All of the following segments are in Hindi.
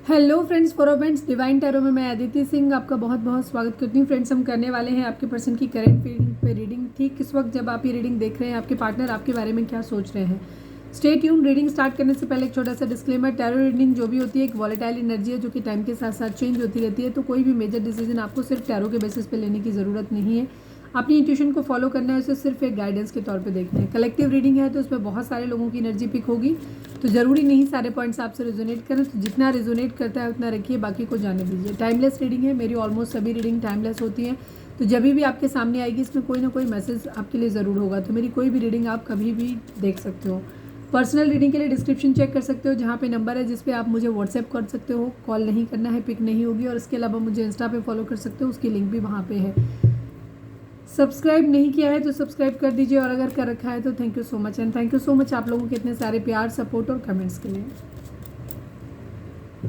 Hello friends, friends divine tarot में मैं अदिति सिंह आपका बहुत बहुत स्वागत करती हूँ। फ्रेंड्स, हम करने वाले हैं आपके पर्सन की करंट फीलिंग पे रीडिंग। ठीक किस वक्त जब आप ये रीडिंग देख रहे हैं, आपके पार्टनर आपके बारे में क्या सोच रहे हैं। Stay tune. रीडिंग स्टार्ट करने से पहले एक छोटा सा डिस्क्लेमर, टैरो रीडिंग जो भी होती है एक वॉलेटाइल एनर्जी है जो कि टाइम के साथ साथ चेंज होती रहती है। तो कोई भी मेजर डिसीजन आपको सिर्फ टैरो के बेसिस पे लेने की ज़रूरत नहीं है। अपनी इंट्यूशन को फॉलो करना है, उसे सिर्फ एक गाइडेंस के तौर पे देखना है। कलेक्टिव रीडिंग है तो उसमें बहुत सारे लोगों की एनर्जी पिक होगी, तो ज़रूरी नहीं सारे पॉइंट्स आपसे रेजोनेट करें। तो जितना रेजोनेट करता है उतना रखिए, बाकी को जाने दीजिए। टाइमलेस रीडिंग है, मेरी ऑलमोस्ट सभी रीडिंग टाइमलेस होती हैं। तो जब भी आपके सामने आएगी इसमें कोई ना कोई मैसेज आपके लिए ज़रूर होगा। तो मेरी कोई भी रीडिंग आप कभी भी देख सकते हो। पर्सनल रीडिंग के लिए डिस्क्रिप्शन चेक कर सकते हो, जहाँ पे नंबर है जिस पे आप मुझे व्हाट्सएप कर सकते हो। कॉल नहीं करना है, पिक नहीं होगी। और इसके अलावा मुझे इंस्टा पे फॉलो कर सकते हो, उसकी लिंक भी वहाँ पे है। सब्सक्राइब नहीं किया है तो सब्सक्राइब कर दीजिए, और अगर कर रखा है तो thank you so much. And thank you so much आप लोगों के इतने सारे प्यार, सपोर्ट और कमेंट्स के लिए।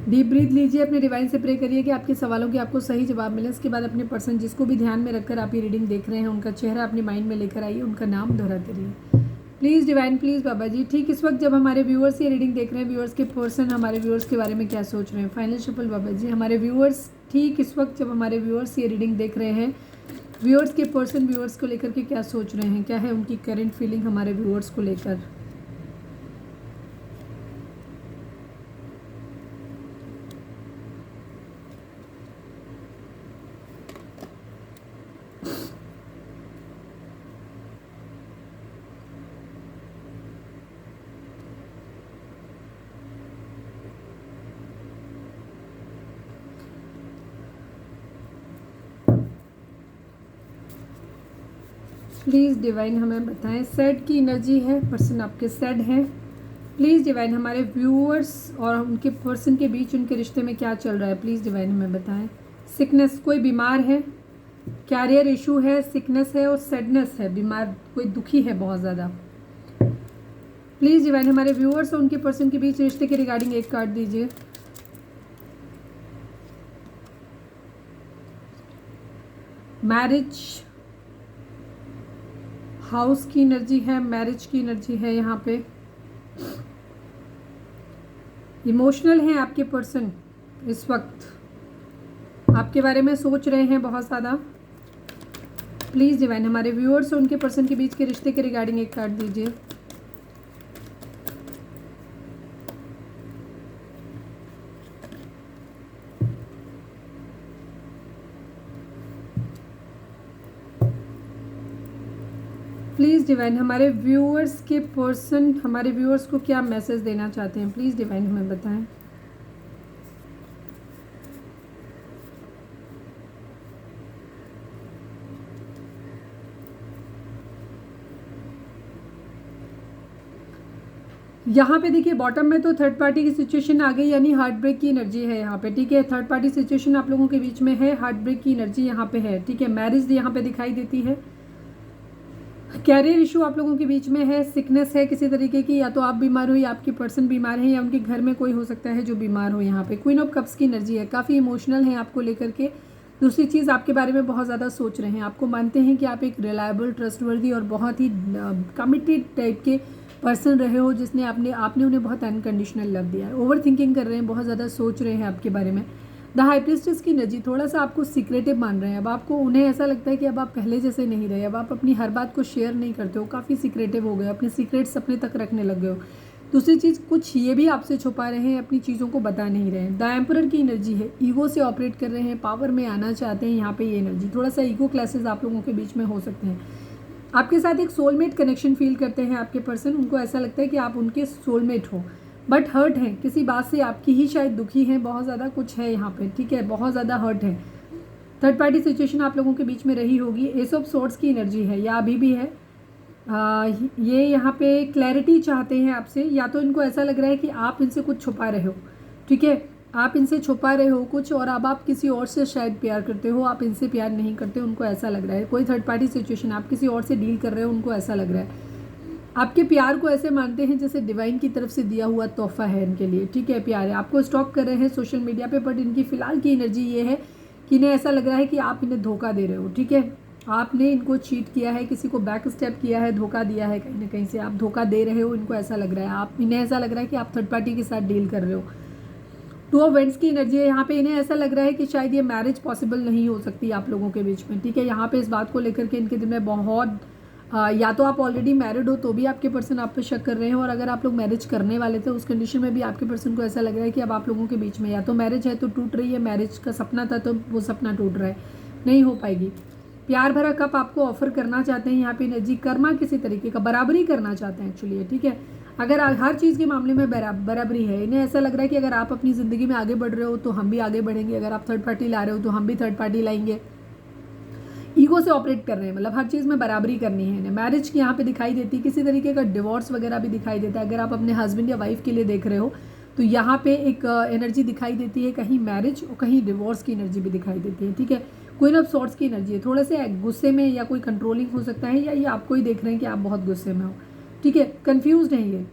डीप ब्रीथ लीजिए, अपने डिवाइन से प्रे करिए कि आपके सवालों के आपको सही जवाब मिले। इसके बाद अपने पर्सन जिसको भी ध्यान में रखकर आप ये रीडिंग देख रहे हैं उनका चेहरा अपने माइंड में लेकर आइए, उनका नाम दोहराते रहिए। प्लीज़ डिवाइन, प्लीज़ बाबा जी। ठीक इस वक्त जब हमारे व्यूअर्स ये रीडिंग देख रहे हैं, व्यूअर्स के पर्सन हमारे व्यूअर्स के बारे में क्या सोच रहे हैं। फाइनल शफल बाबा जी। हमारे व्यूअर्स ठीक इस वक्त जब हमारे व्यूअर्स ये रीडिंग देख रहे हैं, व्यूअर्स के पर्सन व्यूअर्स को लेकर के क्या सोच रहे हैं, क्या है उनकी करंट फीलिंग हमारे व्यूअर्स को लेकर। प्लीज़ डिवाइन हमें बताएं, सैड की एनर्जी है, पर्सन आपके सैड हैं। प्लीज़ डिवाइन हमारे व्यूअर्स और उनके पर्सन के बीच उनके रिश्ते में क्या चल रहा है, प्लीज़ डिवाइन हमें बताएं। सिकनेस, कोई बीमार है, कैरियर इशू है, सिकनेस है और सैडनेस है, बीमार कोई दुखी है बहुत ज़्यादा। प्लीज़ डिवाइन हमारे व्यूअर्स और उनके पर्सन के बीच रिश्ते के रिगार्डिंग एक कार्ड दीजिए। मैरिज, हाउस की एनर्जी है, मैरिज की एनर्जी है यहाँ पे। इमोशनल हैं आपके पर्सन, इस वक्त आपके बारे में सोच रहे हैं बहुत ज़्यादा। प्लीज़ डिवाइन हमारे व्यूअर्स और उनके पर्सन के बीच के रिश्ते के रिगार्डिंग एक कार्ड दीजिए। प्लीज़ डिवाइन हमारे व्यूअर्स के पर्सन हमारे व्यूअर्स को क्या मैसेज देना चाहते हैं, प्लीज़ डिवाइन हमें बताएं। यहाँ पे देखिए बॉटम में तो थर्ड पार्टी की सिचुएशन आ गई, यानी हार्ट ब्रेक की एनर्जी है यहाँ पे। ठीक है, थर्ड पार्टी सिचुएशन आप लोगों के बीच में है, हार्ट ब्रेक की एनर्जी यहाँ पे है। ठीक है, मैरिज यहाँ पे दिखाई देती है, कैरियर इशू आप लोगों के बीच में है, सिकनेस है किसी तरीके की, या तो आप बीमार हो या आपकी पर्सन बीमार है या उनके घर में कोई हो सकता है जो बीमार हो। यहाँ पे क्वीन ऑफ कप्स की एनर्जी है, काफ़ी इमोशनल है आपको लेकर के। दूसरी चीज़, आपके बारे में बहुत ज़्यादा सोच रहे हैं, आपको मानते हैं कि आप एक रिलायबल, ट्रस्टवर्दी और बहुत ही कमिटेड टाइप के पर्सन रहे हो, जिसने आपने उन्हें बहुत अनकंडीशनल लव दिया है। ओवर थिंकिंग कर रहे हैं, बहुत ज़्यादा सोच रहे हैं आपके बारे में। द हाई प्रीस्टेस की एनर्जी, थोड़ा सा आपको सीक्रेटिव मान रहे हैं। अब आपको उन्हें ऐसा लगता है कि अब आप पहले जैसे नहीं रहे, अब आप अपनी हर बात को शेयर नहीं करते हो, काफ़ी सीक्रेटिव हो गए, अपने सीक्रेट्स अपने तक रखने लग गए हो। दूसरी चीज़, कुछ ये भी आपसे छुपा रहे हैं, अपनी चीज़ों को बता नहीं रहे हैं। द एम्परर की एनर्जी है, ईगो से ऑपरेट कर रहे हैं, पावर में आना चाहते हैं। यहाँ पे ये एनर्जी, थोड़ा सा ईगो क्लैशेस आप लोगों के बीच में हो सकते हैं। आपके साथ एक सोलमेट कनेक्शन फील करते हैं आपके पर्सन, उनको ऐसा लगता है कि आप उनके सोलमेट हो, बट हर्ट हैं किसी बात से, आपकी ही शायद दुखी हैं बहुत ज़्यादा, कुछ है यहाँ पे। ठीक है, बहुत ज़्यादा हर्ट है। थर्ड पार्टी सिचुएशन आप लोगों के बीच में रही होगी। एस ऑफ सोर्ड्स की एनर्जी है, या अभी भी है। ये यहाँ पे क्लैरिटी चाहते हैं आपसे, या तो इनको ऐसा लग रहा है कि आप इनसे कुछ छुपा रहे हो। ठीक है, आप इनसे छुपा रहे हो कुछ, और अब आप किसी और से शायद प्यार करते हो, आप इनसे प्यार नहीं करते, उनको ऐसा लग रहा है। कोई थर्ड पार्टी सिचुएशन, आप किसी और से डील कर रहे हो, उनको ऐसा लग रहा है। आपके प्यार को ऐसे मानते हैं जैसे डिवाइन की तरफ से दिया हुआ तोहफा है इनके लिए। ठीक है, प्यार है, आपको स्टॉक कर रहे हैं सोशल मीडिया पे, बट इनकी फ़िलहाल की एनर्जी ये है कि इन्हें ऐसा लग रहा है कि आप इन्हें धोखा दे रहे हो। ठीक है, आपने इनको चीट किया है, किसी को बैक स्टेप किया है, धोखा दिया है, कहीं ना कहीं से आप धोखा दे रहे हो, इनको ऐसा लग रहा है। आप इन्हें ऐसा लग रहा है कि आप थर्ड पार्टी के साथ डील कर रहे हो। टू ऑफ वेंट्स की एनर्जी है यहाँ पे। इन्हें ऐसा लग रहा है कि शायद ये मैरिज पॉसिबल नहीं हो सकती आप लोगों के बीच में, ठीक है। यहाँ पे इस बात को लेकर के इनके दिल में बहुत या तो आप ऑलरेडी मैरिड हो तो भी आपके पर्सन आप पे शक कर रहे हैं, और अगर आप लोग मैरिज करने वाले थे उस कंडीशन में भी आपके पर्सन को ऐसा लग रहा है कि अब आप लोगों के बीच में या तो मैरिज है तो टूट रही है, मैरिज का सपना था तो वो सपना टूट रहा है, नहीं हो पाएगी। प्यार भरा कप आपको ऑफर करना चाहते हैं यहाँ पे एनर्जी, कर्मा किसी तरीके का बराबरी करना चाहते हैं एक्चुअली, ठीक है। अगर हर चीज़ के मामले में बराबरी है, इन्हें ऐसा लग रहा है कि अगर आप अपनी ज़िंदगी में आगे बढ़ रहे हो तो हम भी आगे बढ़ेंगे, अगर आप थर्ड पार्टी ला रहे हो तो हम भी थर्ड पार्टी लाएंगे। ईगो से ऑपरेट कर रहे हैं, मतलब हर चीज़ में बराबरी करनी है इन्हें। मैरिज की यहाँ पे दिखाई देती है, किसी तरीके का डिवोर्स वगैरह भी दिखाई देता है। अगर आप अपने हस्बैंड या वाइफ के लिए देख रहे हो तो यहाँ पे एक एनर्जी दिखाई देती है, कहीं मैरिज और कहीं डिवोर्स की एनर्जी भी दिखाई देती है, ठीक है। क्वीन ऑफ सॉर्ड्स की एनर्जी है, थोड़े से गुस्से में या कोई कंट्रोलिंग हो सकता है, या ये आपको ही देख रहे हैं कि आप बहुत गुस्से में हो, ठीक है। कन्फ्यूज्ड हैं ये,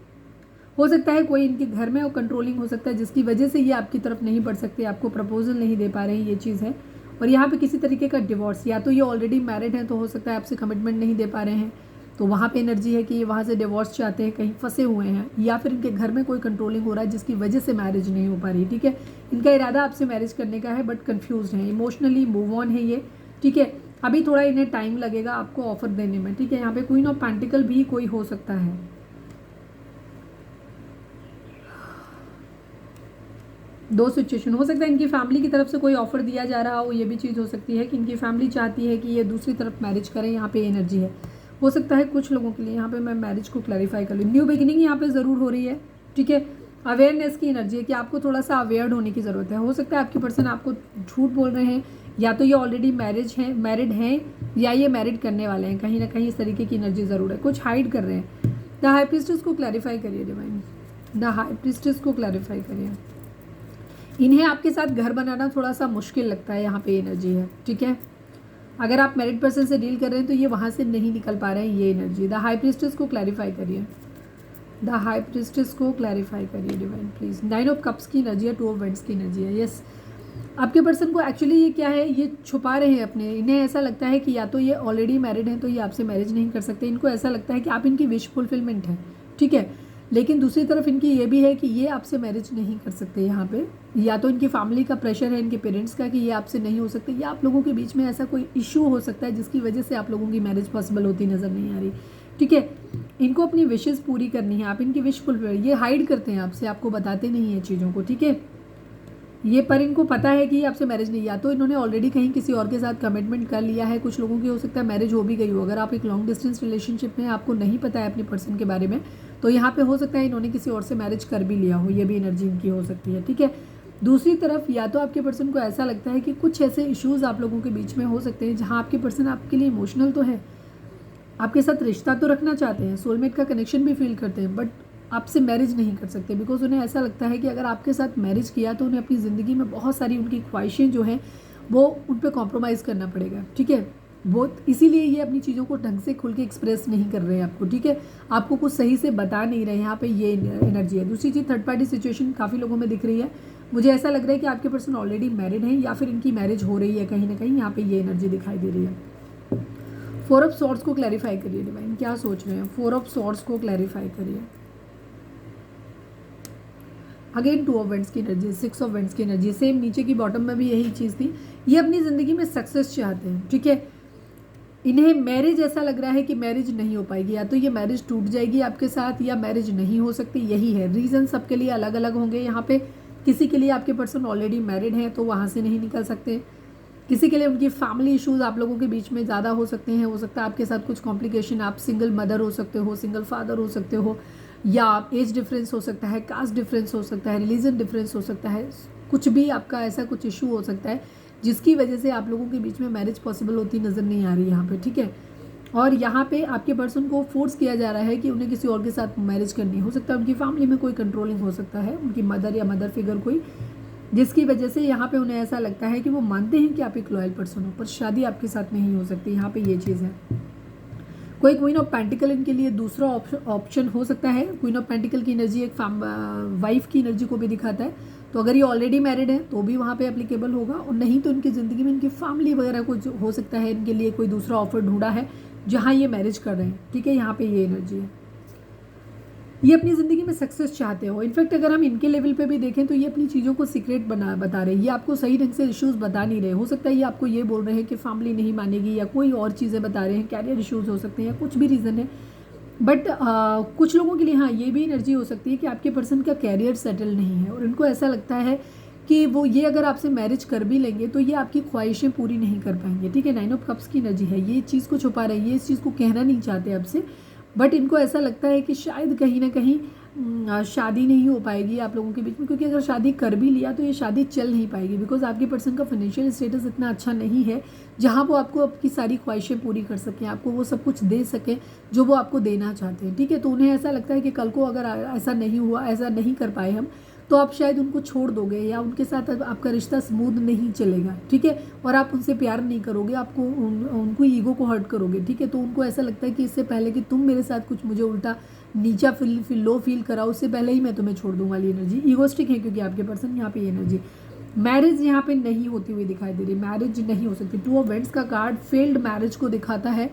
हो सकता है कोई इनके घर में और कंट्रोलिंग हो सकता है जिसकी वजह से ये आपकी तरफ नहीं बढ़ सकते, आपको प्रपोजल नहीं दे पा रहे हैं, ये चीज़ है। और यहाँ पे किसी तरीके का डिवोर्स, या तो ये ऑलरेडी मैरिड हैं तो हो सकता है आपसे कमिटमेंट नहीं दे पा रहे हैं, तो वहाँ पे एनर्जी है कि ये वहाँ से डिवोर्स चाहते हैं, कहीं फंसे हुए हैं, या फिर इनके घर में कोई कंट्रोलिंग हो रहा है जिसकी वजह से मैरिज नहीं हो पा रही, ठीक है। इनका इरादा आपसे मैरिज करने का है बट कन्फ्यूज है, इमोशनली मूव ऑन है ये, ठीक है। अभी थोड़ा इन्हें टाइम लगेगा आपको ऑफर देने में, ठीक है। यहाँ पे क्वीन ऑफ पेंटिकल भी कोई हो सकता है, दो सिचुएशन हो सकता है। इनकी फैमिली की तरफ से कोई ऑफर दिया जा रहा हो, ये भी चीज़ हो सकती है कि इनकी फैमिली चाहती है कि ये दूसरी तरफ मैरिज करें, यहाँ पे एनर्जी है। हो सकता है कुछ लोगों के लिए, यहाँ पे मैं मैरिज को क्लैरिफाई कर लूँ, न्यू बिगिनिंग यहाँ पे ज़रूर हो रही है, ठीक है। अवेयरनेस की एनर्जी है कि आपको थोड़ा सा अवेयर्ड होने की ज़रूरत है। हो सकता है आपकी पर्सन आपको झूठ बोल रहे हैं, या तो ये ऑलरेडी मैरिड हैं या ये मैरिड करने वाले हैं, कहीं ना कहीं इस तरीके की एनर्जी ज़रूर है, कुछ हाइड कर रहे हैं। द हाई प्रीस्टेस को क्लैरिफाई करिए डिवाइन, द हाई प्रीस्टेस को क्लैरिफाई करिए। इन्हें आपके साथ घर बनाना थोड़ा सा मुश्किल लगता है, यहाँ पे एनर्जी है, ठीक है। अगर आप मैरिड पर्सन से डील कर रहे हैं तो ये वहाँ से नहीं निकल पा रहे हैं, ये एनर्जी। द हाई प्रीस्टेस को क्लैरिफाई करिए, द हाई प्रीस्टेस को क्लैरिफाई करिए डिवाइन प्लीज। 9 ऑफ कप्स की एनर्जी है, 2 ऑफ वेंट्स की एनर्जी है। यस, आपके पर्सन को एक्चुअली ये क्या है, ये छुपा रहे हैं अपने, इन्हें ऐसा लगता है कि या तो ये ऑलरेडी मैरिड हैं तो ये आपसे मैरिज नहीं कर सकते, इनको ऐसा लगता है कि आप इनकी विश फुलफिलमेंट है, ठीक है। लेकिन दूसरी तरफ इनकी ये भी है कि ये आपसे मैरिज नहीं कर सकते यहाँ पे, या तो इनकी फैमिली का प्रेशर है, इनके पेरेंट्स का, कि ये आपसे नहीं हो सकते, या आप लोगों के बीच में ऐसा कोई इशू हो सकता है जिसकी वजह से आप लोगों की मैरिज पॉसिबल होती नज़र नहीं आ रही, ठीक है। इनको अपनी विशेज़ पूरी करनी है, आप इनकी विश फुलफिल, ये हाइड करते हैं आपसे, आपको बताते नहीं हैं चीज़ों को, ठीक है। ये पर इनको पता है कि आपसे मैरिज नहीं, या तो इन्होंने ऑलरेडी कहीं किसी और के साथ कमिटमेंट कर लिया है, कुछ लोगों की हो सकता है मैरिज हो भी गई हो। अगर आप एक लॉन्ग डिस्टेंस रिलेशनशिप में, आपको नहीं पता है अपने पर्सन के बारे में, तो यहाँ पे हो सकता है इन्होंने किसी और से मैरिज कर भी लिया हो, ये भी एनर्जी इनकी हो सकती है, ठीक है। दूसरी तरफ या तो आपके पर्सन को ऐसा लगता है कि कुछ ऐसे इश्यूज़ आप लोगों के बीच में हो सकते हैं जहाँ आपके पर्सन आपके लिए इमोशनल तो है, आपके साथ रिश्ता तो रखना चाहते हैं, सोलमेट का कनेक्शन भी फील करते हैं, बट आपसे मैरिज नहीं कर सकते, बिकॉज उन्हें ऐसा लगता है कि अगर आपके साथ मैरिज किया तो उन्हें अपनी ज़िंदगी में बहुत सारी उनकी ख्वाहिशें जो हैं वो उन पर कॉम्प्रोमाइज़ करना पड़ेगा, ठीक है। वो इसीलिए ये अपनी चीज़ों को ढंग से खुल के एक्सप्रेस नहीं कर रहे हैं आपको, ठीक है। आपको कुछ सही से बता नहीं रहे हैं, यहाँ पे ये एनर्जी है। दूसरी चीज़, थर्ड पार्टी सिचुएशन काफ़ी लोगों में दिख रही है। मुझे ऐसा लग रहा है कि आपके पर्सन ऑलरेडी मैरिड हैं या फिर इनकी मैरिज हो रही है कहीं ना कहीं, यहाँ पे ये एनर्जी दिखाई दे रही है। 4 ऑफ सॉर्ड्स को क्लैरिफाई करिए डिवाइन, क्या सोच रहे हैं, 4 ऑफ सॉर्ड्स को क्लैरिफाई करिए। अगेन 2 ऑफ वेंट्स की एनर्जी, 6 ऑफ वेंट्स की एनर्जी, सेम नीचे की बॉटम में भी यही चीज़ थी। ये अपनी ज़िंदगी में सक्सेस चाहते हैं, ठीक है। इन्हें मैरिज ऐसा लग रहा है कि मैरिज नहीं हो पाएगी, या तो ये मैरिज टूट जाएगी आपके साथ या मैरिज नहीं हो सकती, यही है रीज़न। सबके लिए अलग अलग होंगे यहाँ पे। किसी के लिए आपके पर्सन ऑलरेडी मैरिड हैं तो वहाँ से नहीं निकल सकते, किसी के लिए उनकी फैमिली इश्यूज़ आप लोगों के बीच में ज़्यादा हो सकते हैं, हो सकता है आपके साथ कुछ कॉम्प्लिकेशन, आप सिंगल मदर हो सकते हो, सिंगल फादर हो सकते हो, या एज डिफरेंस हो सकता है, कास्ट डिफरेंस हो सकता है, रिलीजन डिफरेंस हो सकता है, कुछ भी आपका ऐसा कुछ इशू हो सकता है जिसकी वजह से आप लोगों के बीच में मैरिज पॉसिबल होती नज़र नहीं आ रही यहाँ पे, ठीक है। और यहाँ पे आपके पर्सन को फोर्स किया जा रहा है कि उन्हें किसी और के साथ मैरिज करनी, हो सकता है उनकी फैमिली में कोई कंट्रोलिंग हो सकता है, उनकी मदर या मदर फिगर कोई, जिसकी वजह से यहाँ पे उन्हें ऐसा लगता है कि वो मानते हैं कि आप एक लॉयल पर्सन हो, पर शादी आपके साथ नहीं हो सकती, यहाँ पे ये चीज़ है। कोई क्वीन ऑफ पेंटिकल इनके लिए दूसरा ऑप्शन हो सकता है। क्वीन ऑफ पेंटिकल की एनर्जी एक वाइफ की एनर्जी को भी दिखाता है, तो अगर ये ऑलरेडी मैरिड है तो भी वहाँ पे एप्लीकेबल होगा, और नहीं तो इनकी ज़िंदगी में इनकी फैमिली वगैरह कुछ हो सकता है, इनके लिए कोई दूसरा ऑफर ढूंढा है जहाँ ये मैरिज कर रहे हैं, ठीक है। यहाँ पे ये एनर्जी है। ये अपनी ज़िंदगी में सक्सेस चाहते हो। इनफैक्ट अगर हम इनके लेवल पे भी देखें तो ये अपनी चीज़ों को सीक्रेट बता रहे हैं, ये आपको सही ढंग से इश्यूज़ बता नहीं रहे। हो सकता है ये आपको ये बोल रहे हैं कि फैमिली नहीं मानेगी, या कोई और चीज़ें बता रहे हैं, कैरियर इश्यूज़ हो सकते हैं, या कुछ भी रीज़न है। बट कुछ लोगों के लिए हाँ ये भी एनर्जी हो सकती है कि आपके पर्सन का कैरियर सेटल नहीं है, और उनको ऐसा लगता है कि वो ये अगर आपसे मैरिज कर भी लेंगे तो ये आपकी ख्वाहिशें पूरी नहीं कर पाएंगे। ठीक है, 9 ऑफ कप्स की एनर्जी है, ये चीज़ को छुपा रही है, इस चीज़ को कहना नहीं चाहते आपसे, बट इनको ऐसा लगता है कि शायद कहीं ना कहीं शादी नहीं हो पाएगी आप लोगों के बीच में, क्योंकि अगर शादी कर भी लिया तो ये शादी चल नहीं पाएगी, बिकॉज आपके पर्सन का फाइनेंशियल स्टेटस इतना अच्छा नहीं है जहाँ वो आपको आपकी सारी ख्वाहिशें पूरी कर सकें, आपको वो सब कुछ दे सकें जो वो आपको देना चाहते हैं। ठीक है, तो उन्हें ऐसा लगता है कि कल को अगर ऐसा नहीं हुआ, ऐसा नहीं कर पाए हम, तो आप शायद उनको छोड़ दोगे, या उनके साथ आपका रिश्ता स्मूथ नहीं चलेगा। ठीक है, और आप उनसे प्यार नहीं करोगे, आपको उनको ईगो को हर्ट करोगे। ठीक है, तो उनको ऐसा लगता है कि इससे पहले कि तुम मेरे साथ कुछ मुझे उल्टा नीचा लो फील कराओ, उससे पहले ही मैं तुम्हें छोड़ दूँ वाली एनर्जी ईगोस्टिक है, क्योंकि आपके पर्सन यहाँ पे ये एनर्जी। मैरिज यहाँ पे नहीं होती हुई दिखाई दे रही, मैरिज नहीं हो सकती। 2 ऑफ वेंट्स का कार्ड फेल्ड मैरिज को दिखाता है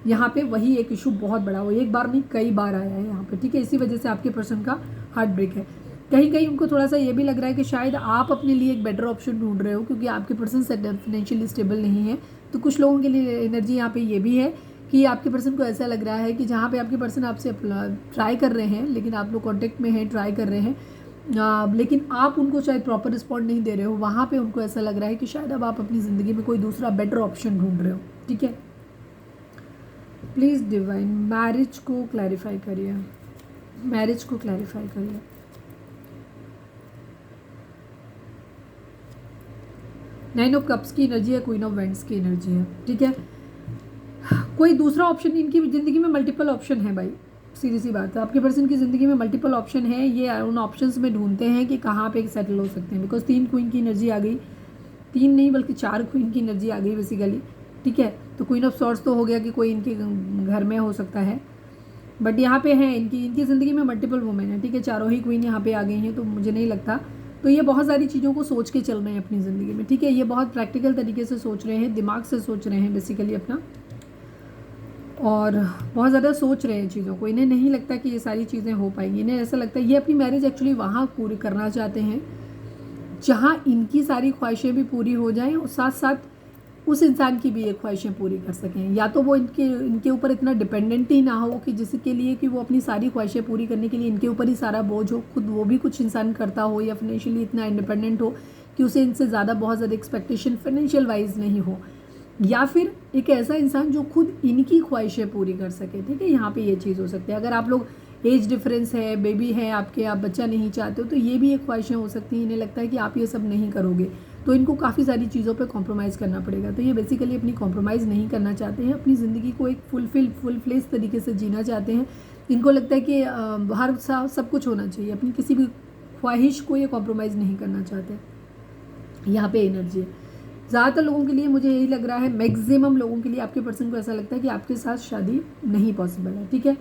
यहाँ पे, वही एक इशू बहुत बड़ा, वो एक बार नहीं कई बार आया है यहाँ पे। ठीक है, इसी वजह से आपके पर्सन का हार्ट ब्रेक है। कहीं कहीं उनको थोड़ा सा ये भी लग रहा है कि शायद आप अपने लिए एक बेटर ऑप्शन ढूंढ रहे हो, क्योंकि आपके पर्सन फाइनेंशियली स्टेबल नहीं है। तो कुछ लोगों के लिए एनर्जी यहाँ पे ये भी है कि आपके पर्सन को ऐसा लग रहा है कि जहाँ पे आपके पर्सन आपसे ट्राई कर रहे हैं, लेकिन आप लोग कॉन्टेक्ट में हैं, ट्राई कर रहे हैं, लेकिन आप उनको शायद प्रॉपर रिस्पॉन्ड नहीं दे रहे हो, वहाँ पे उनको ऐसा लग रहा है कि शायद अब आप अपनी ज़िंदगी में कोई दूसरा बेटर ऑप्शन ढूंढ रहे हो। ठीक है, प्लीज़ डिवाइन मैरिज को क्लैरिफाई करिए, मैरिज को क्लैरिफाई करिए। नाइन ऑफ कप्स की एनर्जी है, क्वीन ऑफ वेंट्स की एनर्जी है। ठीक है, कोई दूसरा ऑप्शन, इनकी ज़िंदगी में मल्टीपल ऑप्शन है भाई, सीधी सी बात है, आपके पर्सन की ज़िंदगी में मल्टीपल ऑप्शन है। ये उन ऑप्शंस में ढूंढते हैं कि कहाँ पे सेटल हो सकते हैं, बिकॉज 3 क्वीन की एनर्जी आ गई, 3 नहीं बल्कि 4 क्वीन की एनर्जी आ गई बेसिकली। ठीक है, तो क्वीन ऑफ सॉर्ट्स तो हो गया कि कोई इनके घर में हो सकता है, बट यहाँ पे है इनकी ज़िंदगी में मल्टीपल वुमेन है। ठीक है, चारों ही क्वीन यहाँ पे आ गई हैं, तो मुझे नहीं लगता, तो ये बहुत सारी चीज़ों को सोच के चल रहे हैं अपनी ज़िंदगी में। ठीक है, ये बहुत प्रैक्टिकल तरीके से सोच रहे हैं, दिमाग से सोच रहे हैं बेसिकली अपना, और बहुत ज़्यादा सोच रहे हैं चीज़ों को। इन्हें नहीं लगता कि ये सारी चीज़ें हो पाएंगी, इन्हें ऐसा लगता है ये अपनी मैरिज एक्चुअली वहाँ पूरी करना चाहते हैं जहाँ इनकी सारी ख्वाहिशें भी पूरी हो जाएं, और साथ साथ उस इंसान की भी ये ख्वाहिशें पूरी कर सकें, या तो वो इनके ऊपर इतना डिपेंडेंट ही ना हो कि जिसके लिए कि वो अपनी सारी ख्वाहिशें पूरी करने के लिए इनके ऊपर ही सारा बोझ हो, खुद वो भी कुछ इंसान करता हो, या फाइनेंशियली इतना इंडिपेंडेंट हो कि उसे इनसे ज़्यादा बहुत ज़्यादा एक्सपेक्टेशन फाइनेंशियल वाइज नहीं हो, या फिर एक ऐसा इंसान जो खुद इनकी ख्वाहिशें पूरी कर सके। ठीक है, यहाँ पे ये चीज़ हो सकती है। अगर आप लोग एज डिफरेंस है, बेबी है आपके, आप बच्चा नहीं चाहते हो, तो ये भी एक ख्वाहिशें हो सकती हैं। इन्हें लगता है कि आप ये सब नहीं करोगे, तो इनको काफ़ी सारी चीज़ों पे कॉम्प्रोमाइज़ करना पड़ेगा। तो ये बेसिकली अपनी कॉम्प्रोमाइज़ नहीं करना चाहते हैं, अपनी ज़िंदगी को एक फुल फ्लेज तरीके से जीना चाहते हैं। इनको लगता है कि हर सब कुछ होना चाहिए, अपनी किसी भी ख्वाहिश को ये कॉम्प्रोमाइज़ नहीं करना चाहते। यहाँ पे एनर्जी है ज़्यादातर लोगों के लिए, मुझे यही लग रहा है मैक्सिमम लोगों के लिए आपके पर्सन को ऐसा लगता है कि आपके साथ शादी नहीं पॉसिबल है। ठीक है,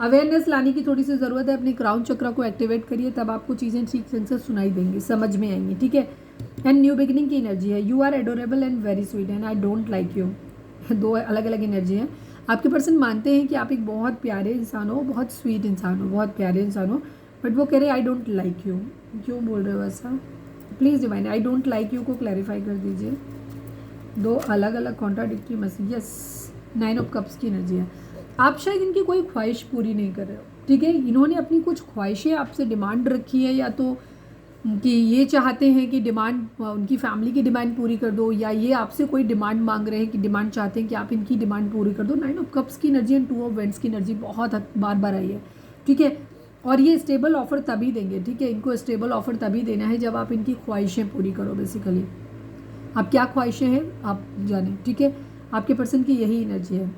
अवेयरनेस लाने की थोड़ी सी ज़रूरत है, अपने क्राउन चक्र को एक्टिवेट करिए, तब आपको चीज़ें ठीक ढंग से सुनाई देंगी, समझ में आएंगी। ठीक है, एंड न्यू बिगिनिंग की एनर्जी है, you are adorable and very sweet and I don't like you. 2 अलग अलग एनर्जी हैं। आपके पर्सन मानते हैं कि आप एक बहुत प्यारे इंसान हो, बहुत स्वीट इंसान हो, बहुत प्यारे इंसान हो, बट वो कह रहे आई डोंट लाइक यू। क्यों बोल रहे हो ऐसा? Please divine I don't like you को क्लैरिफाई कर दीजिए। 2 अलग अलग contradictory message. Yes, 9 of cups की एनर्जी है। आप शायद इनकी कोई ख्वाहिश पूरी नहीं कर रहे हो। ठीक है, इन्होंने अपनी कुछ ख्वाहिशें आपसे डिमांड रखी है, या तो कि ये चाहते हैं कि डिमांड उनकी फैमिली की डिमांड पूरी कर दो, या ये आपसे कोई डिमांड मांग रहे हैं कि डिमांड चाहते हैं कि आप इनकी डिमांड पूरी कर दो। 9 ऑफ कप्स की एनर्जी एंड 2 ऑफ वेंट्स की एनर्जी बहुत बार बार आई है। ठीक है, और ये स्टेबल ऑफर तभी देंगे। ठीक है, इनको स्टेबल ऑफर तभी देना है जब आप इनकी ख्वाहिशें पूरी करो। बेसिकली आप क्या ख्वाहिशें हैं आप जाने। ठीक है, आपके पर्सन की यही एनर्जी है।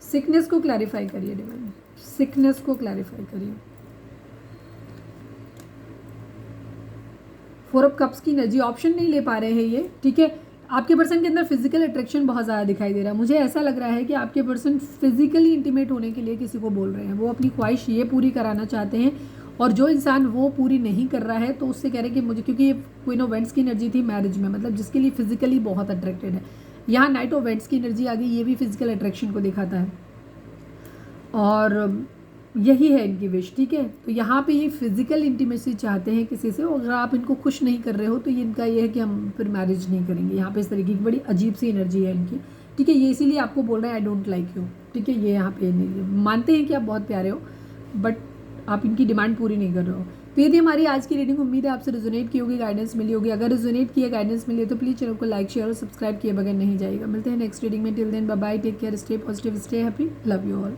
सिकनेस को क्लैरिफाई करिए डिवाइन, सिकनेस को क्लैरिफाई करिए। 4 ऑफ कप्स की एनर्जी, ऑप्शन नहीं ले पा रहे हैं ये। ठीक है, आपके पर्सन के अंदर फिजिकल अट्रैक्शन बहुत ज़्यादा दिखाई दे रहा है। मुझे ऐसा लग रहा है कि आपके पर्सन फिजिकली इंटीमेट होने के लिए किसी को बोल रहे हैं, वो अपनी ख्वाहिश ये पूरी कराना चाहते हैं, और जो इंसान वो पूरी नहीं कर रहा है तो उससे कह रहे हैं कि मुझे, क्योंकि ये क्वीन ऑफ वेंट्स की एनर्जी थी मैरिज में, मतलब जिसके लिए फिजिकली बहुत अट्रैक्टेड है। यहाँ नाइट ऑफ वेंट्स की एनर्जी आ गई, ये भी फिजिकल अट्रैक्शन को दिखाता है। और यही है इनकी विश, ठीक है। तो यहाँ पे ये फिजिकल इंटीमेसी चाहते हैं किसी से, और अगर आप इनको खुश नहीं कर रहे हो तो ये इनका ये है कि हम फिर मैरिज नहीं करेंगे। यहाँ पे इस तरीके की बड़ी अजीब सी एनर्जी है इनकी, ठीक है। ये इसीलिए आपको बोल रहे हैं आई डोंट लाइक यू, ठीक है। ये यहाँ पे मानते हैं कि आप बहुत प्यारे हो, बट आप इनकी डिमांड पूरी नहीं कर रहे हो। तो ये थी हमारी आज की रीडिंग। उम्मीद है आपसे रिजोनेट की होगी, गाइडेंस मिली होगी। अगर रिजोनेट किया, गाइडेंस मिली है तो प्लीज़ चैनल को लाइक, शेयर और सब्सक्राइब किए बगैर नहीं जाएगा। मिलते हैं नेक्स्ट रीडिंग में। Till then bye bye, take care, stay positive, stay happy, love you all.